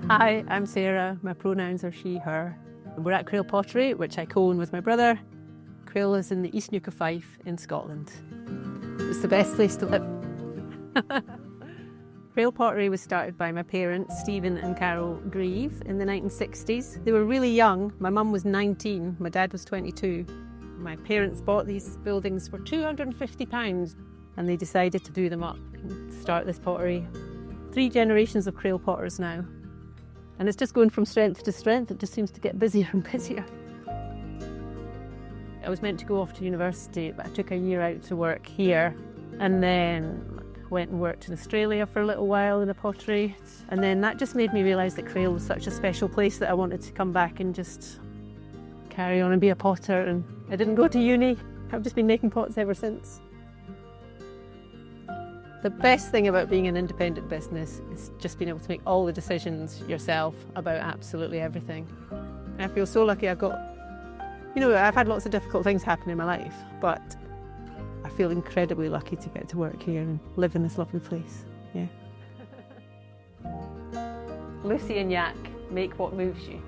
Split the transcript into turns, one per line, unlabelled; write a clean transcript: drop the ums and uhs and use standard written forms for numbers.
Hi, I'm Sarah. My pronouns are she, her. We're at Crail Pottery, which I co-own with my brother. Crail is in the East Neuk of Fife in Scotland. It's the best place to live. Crail Pottery was started by my parents, Stephen and Carol Grieve, in the 1960s. They were really young. My mum was 19, my dad was 22. My parents bought these buildings for £250 and they decided to do them up and start this pottery. 3 generations of Crail potters now. And it's just going from strength to strength. It just seems to get busier and busier. I was meant to go off to university, but I took a year out to work here and then went and worked in Australia for a little while in a pottery. And then that just made me realise that Crail was such a special place that I wanted to come back and just carry on and be a potter. And I didn't go to uni. I've just been making pots ever since. The best thing about being an independent business is just being able to make all the decisions yourself about absolutely everything. And I feel so lucky. I've had lots of difficult things happen in my life, but I feel incredibly lucky to get to work here and live in this lovely place. Yeah. Lucy and Yak make what moves you.